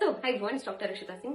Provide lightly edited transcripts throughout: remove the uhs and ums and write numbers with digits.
सो hi everyone, doctor रशिता Singh.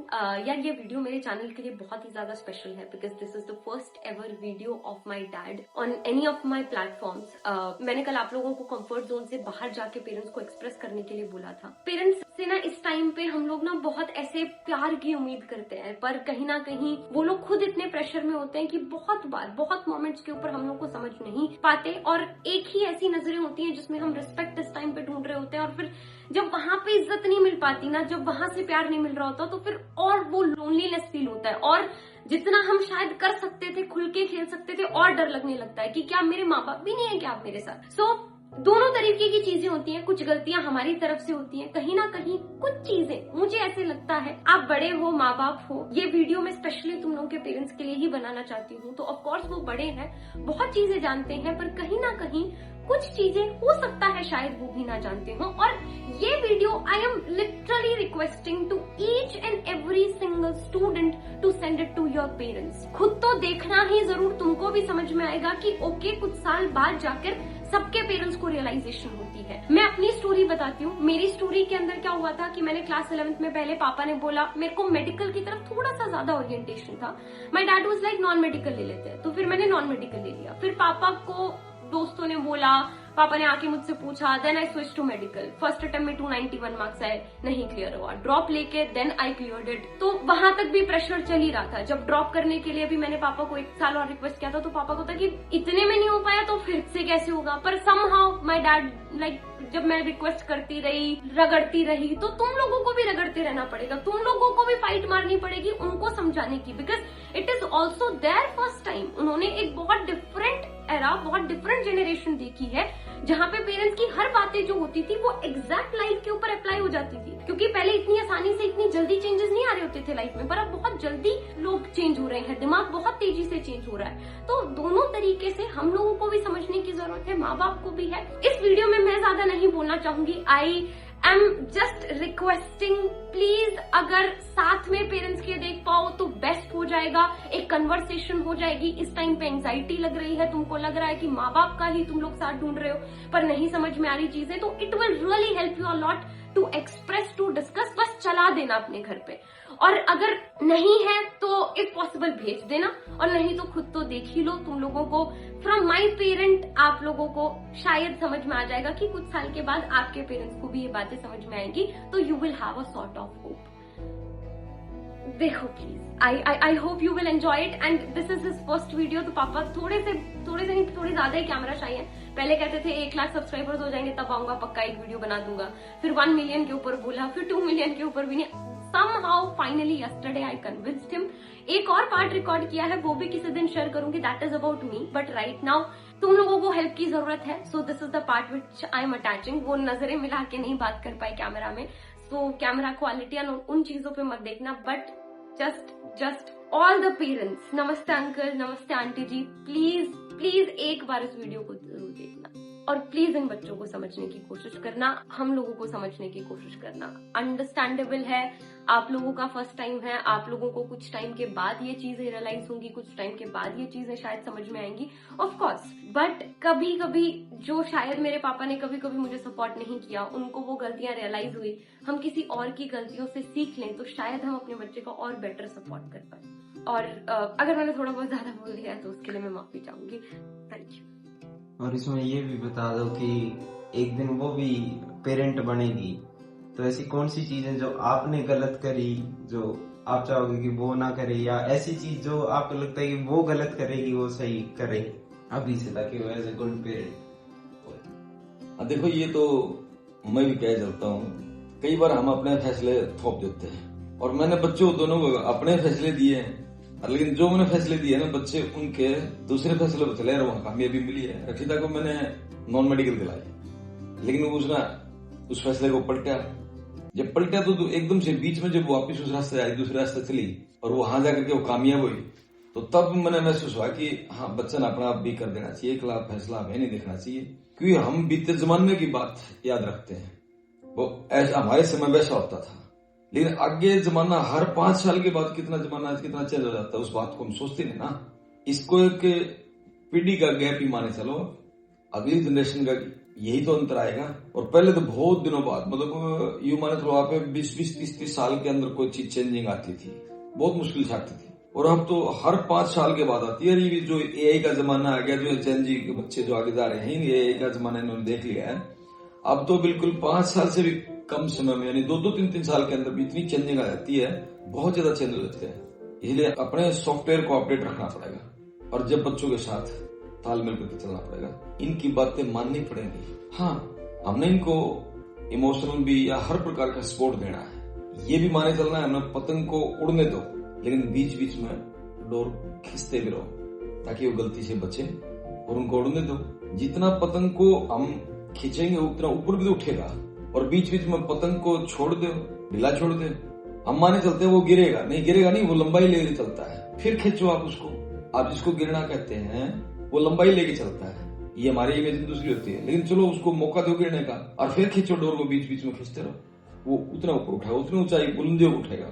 यार ये video मेरे चैनल के लिए बहुत ही ज्यादा स्पेशल है because this is the first ever video of my dad on any of my platforms. मैंने कल आप लोगों को कंफर्ट जोन से बाहर जाके पेरेंट्स को एक्सप्रेस करने के लिए बोला था। पेरेंट्स से ना इस टाइम पे हम लोग ना बहुत ऐसे प्यार की उम्मीद करते हैं, पर कहीं ना कहीं वो लोग खुद इतने प्रेशर में होते हैं कि बहुत बार बहुत मोमेंट्स के ऊपर हम लोग को समझ नहीं पाते और एक ही ऐसी नजरें होती हैं जिसमें हम रिस्पेक्ट इस टाइम पे ढूंढ रहे होते हैं और फिर जब वहां पे इज्जत नहीं मिल पाती ना, जब वहां से प्यार नहीं मिल रहा होता तो फिर और वो लोनलीनेस फील होता है और जितना हम शायद कर सकते थे, खुल के खेल सकते थे, और डर लगने लगता है कि क्या मेरे माँ बाप भी नहीं है क्या आप मेरे साथ। सो दोनों तरीके की चीजें होती हैं। कुछ गलतियां हमारी तरफ से होती हैं, कहीं ना कहीं कुछ चीजें मुझे ऐसे लगता है आप बड़े हो, माँ बाप हो, ये वीडियो मैं स्पेशली तुम लोगों के पेरेंट्स के लिए ही बनाना चाहती हूँ। तो ऑफकोर्स वो बड़े हैं, बहुत चीजें जानते हैं, पर कहीं ना कहीं कुछ चीजें हो सकता है शायद वो भी ना जानते हो। और ये video I am literally requesting to each and every single student to send it to your parents. खुद तो देखना ही जरूर, तुमको भी समझ में आएगा कि ओके कुछ साल बाद जाकर सबके पेरेंट्स को रियलाइजेशन होती है। मैं अपनी स्टोरी बताती हूँ। मेरी स्टोरी के अंदर क्या हुआ था कि मैंने क्लास 11th में पहले पापा ने बोला, मेरे को मेडिकल की तरफ थोड़ा सा ज्यादा ओरिएंटेशन था। My dad was like non medical ले लेते हैं, तो फिर मैंने नॉन मेडिकल ले लिया। फिर पापा को दोस्तों ने बोला, पापा ने आके मुझसे पूछा, then I switch to medical. First attempt में 291 मार्क्स आए, नहीं क्लियर हुआ। ड्रॉप लेके देन आई क्लियर्ड इट। तो वहां तक भी प्रेशर चल ही रहा था। जब ड्रॉप करने के लिए भी मैंने पापा को 1 साल और रिक्वेस्ट किया था तो पापा को था कि इतने में नहीं हो पाया तो फिर से कैसे होगा। पर समहाउ माय डैड लाइक जब मैं रिक्वेस्ट करती रही, रगड़ती रही, तो तुम लोगों को भी रगड़ते रहना पड़ेगा, तुम लोगों को भी फाइट मारनी पड़ेगी उनको समझाने की, because it is also their first time. उन्होंने एक बहुत डिफरेंट एरा, बहुत डिफरेंट जनरेशन देखी है जहाँ पे पेरेंट्स की हर बातें जो होती थी वो एग्जैक्ट लाइफ के ऊपर अप्लाई हो जाती थी। क्योंकि पहले इतनी आसानी से इतनी जल्दी चेंजेस नहीं आ रहे होते थे लाइफ में, पर अब बहुत जल्दी लोग चेंज हो रहे हैं, दिमाग बहुत तेजी से चेंज हो रहा है। तो दोनों तरीके से हम लोगों को भी समझने की जरूरत है, माँ बाप को भी है। इस वीडियो में मैं ज्यादा नहीं बोलना चाहूंगी। I am just requesting, please अगर साथ में पेरेंट्स के देख पाओ तो बेस्ट हो जाएगा, एक कन्वर्सेशन हो जाएगी। इस टाइम पे एंजाइटी लग रही है, तुमको लग रहा है कि माँ बाप का ही तुम लोग साथ ढूंढ रहे हो पर नहीं समझ में आ रही चीजें, तो it will really help you a lot to express, to discuss. बस चला देना अपने घर पे, और अगर नहीं है तो इफ पॉसिबल भेज देना, और नहीं तो खुद तो देख ही लो। तुम लोगों को फ्रॉम माई पेरेंट आप लोगों को शायद समझ में आ जाएगा कि कुछ साल के बाद आपके पेरेंट्स को भी ये बातें समझ में आएंगी, तो you will have a sort of hope. देखो please, I hope you will enjoy it and this is his first video. तो पापा थोड़े ज्यादा ही कैमरा शाई है। पहले कहते थे 1 लाख सब्सक्राइबर्स हो जाएंगे तब आऊंगा, पक्का एक वीडियो बना दूंगा। फिर 1 मिलियन के ऊपर बोला, फिर 2 मिलियन के ऊपर भी नहीं। Somehow finally yesterday I convinced him। एक और पार्ट रिकॉर्ड किया है, वो भी किसी दिन शेयर करूंगी, that is about me. But right now तुम लोगों को हेल्प की जरूरत है, so this is the part which I am attaching. वो नजरें मिला के नहीं बात कर पाई कैमरा में, सो कैमरा क्वालिटी उन चीजों पे मत देखना, but just all the parents, नमस्ते अंकल, नमस्ते आंटी जी, प्लीज एक बार इस वीडियो को जरूर देखना और प्लीज इन बच्चों को समझने की कोशिश करना, हम लोगों को समझने की कोशिश करना। अंडरस्टैंडेबल है, आप लोगों का फर्स्ट टाइम है, आप लोगों को कुछ टाइम के बाद ये चीजें रियलाइज होंगी, कुछ टाइम के बाद ये चीजें शायद समझ में आएंगी, ऑफ कोर्स। बट कभी कभी जो शायद मेरे पापा ने कभी कभी मुझे सपोर्ट नहीं किया, उनको वो गलतियां रियलाइज हुई, हम किसी और की गलतियों से सीख लें तो शायद हम अपने बच्चे को और बेटर सपोर्ट कर पाए। और अगर मैंने थोड़ा बहुत ज्यादा बोल दिया है तो उसके लिए मैं माफी चाहूंगी। Thank you. और इसमें ये भी बता दो कि एक दिन वो भी पेरेंट बनेगी, तो ऐसी कौन सी चीजें जो आपने गलत करी जो आप चाहोगे कि वो ना करे, या ऐसी चीज जो आपको लगता है कि वो गलत करेगी वो सही करे अभी से, ताकि वो एज ए गुड पेरेंट। देखो ये तो मैं भी कह चलता हूँ, कई बार हम अपने फैसले थोप देते हैं और मैंने बच्चों दोनों को अपने फैसले दिए हैं, लेकिन जो मैंने फैसले दिए ना बच्चे उनके दूसरे फैसले पर चले रहे, वहां कामयाबी मिली है। रक्षिता को मैंने नॉन मेडिकल दिलाई, लेकिन उसने उस फैसले को पलटा। जब पलटा तो एकदम से बीच में जब वापिस उस रास्ते आई, दूसरे रास्ते चली और वहां जाकर के वो कामयाब हुई, तो तब मैंने महसूस हुआ कि हाँ बच्चा ने अपना आप भी कर देना चाहिए, एक लाख फैसला हमें नहीं देखना चाहिए। क्योंकि हम बीते जमाने की बात याद रखते हैं, वो ऐसा हमारे समय वैसा होता था, लेकिन आगे जमाना हर 5 साल के बाद कितना चेंज हो जाता है, उस बात को हम सोचते नहीं ना। इसको एक पीढ़ी का गैप ही माने चलो, अगली जनरेशन का यही तो अंतर आएगा। और पहले तो बहुत दिनों बाद, मतलब यूं माने थोड़ा आप 20-20, 30-30 साल के अंदर कोई चीज चेंजिंग आती थी, बहुत मुश्किल से आती थी। और अब तो हर 5 साल के बाद आती है। ये जो एआई का जमाना आ गया, जो चेंजी के बच्चे जो आगे जा रहे हैं, एआई का जमाना इन्होंने देख लिया है। अब तो बिल्कुल 5 साल से भी कम समय में, यानी 2-2, 3-3 साल के अंदर भी इतनी चेंजिंग आ जाती है, बहुत ज्यादा चेंज हो जाते हैं। इसलिए अपने सॉफ्टवेयर को अपडेट रखना पड़ेगा और जब बच्चों के साथ तालमेल करके चलना पड़ेगा, इनकी बातें माननी पड़ेंगी। हाँ, हमने इनको इमोशनल भी या हर प्रकार का सपोर्ट देना है। ये भी माने चलना है, हमें पतंग को उड़ने दो, लेकिन बीच बीच में डोर खींचते भी रहो ताकि वो गलती से बचे, और उनको उड़ने दो। जितना पतंग को हम खींचेंगे उतना ऊपर भी तो उठेगा, और बीच बीच में पतंग को छोड़ दो, ढीला छोड़ दो, हम माने चलते हैं वो गिरेगा नहीं, वो लंबाई लेके चलता है। फिर खींचो आप उसको, आप जिसको गिरना कहते हैं, वो लंबाई लेके चलता है। ये हमारी इमेज दूसरी होती है, लेकिन चलो उसको मौका दो गिरने का, और फिर खींचो डोर को, बीच बीच में खींचते रहो, वो उतना ऊपर उठाएगा, उतनी ऊंचाई बुलंदियों को उठाएगा।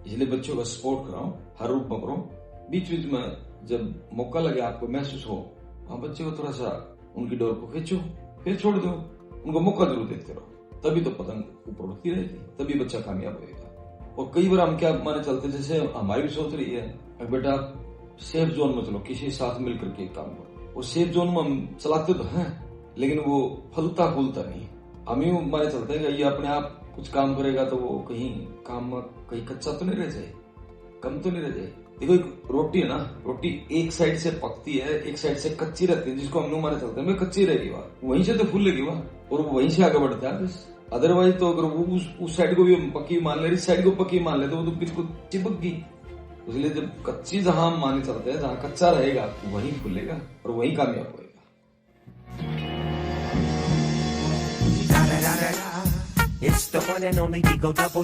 इसलिए बच्चों का सपोर्ट कराओ, हर रूप में करो। बीच बीच में जब मौका लगे, आपको महसूस हो, हाँ, बच्चे को थोड़ा सा उनकी डोर को खींचो, फिर छोड़ दो, उनको मौका जरूर देते रहो, तभी तो पतंग ऊपर उठती रहेगी, तभी बच्चा कामयाब होगा। और कई बार हम क्या माने चलते, जैसे हमारी भी सोच रही है, बेटा आप सेफ जोन में चलो, किसी साथ मिलकर के काम करो। और सेफ जोन में हम चलाते तो हैं, लेकिन वो फलता फूलता नहीं। हम ही माने चलते हैं कि ये अपने आप कुछ काम करेगा तो वो कहीं काम में कहीं कच्चा तो नहीं रह जाए, कम तो नहीं रह जाए। देखो एक रोटी है ना, रोटी एक साइड से पकती है, एक साइड से कच्ची रहती है, जिसको हम लोग माने चलते हैं कच्ची रहेगी वहां, वहीं से तो फूलेगी वहां, और वो वहीं से आगे बढ़ता है। अदरवाइज तो अगर वो उस साइड को भी पक्की मान ले, इस साइड को पक्की मान ले, तो वो तो बिल्कुल चिपक गई। इसलिए जब कच्ची जहां हम माने चलते हैं, जहां कच्चा रहेगा वहीं फूलेगा और वहीं कामयाब होगा। It's the one and only Digo Double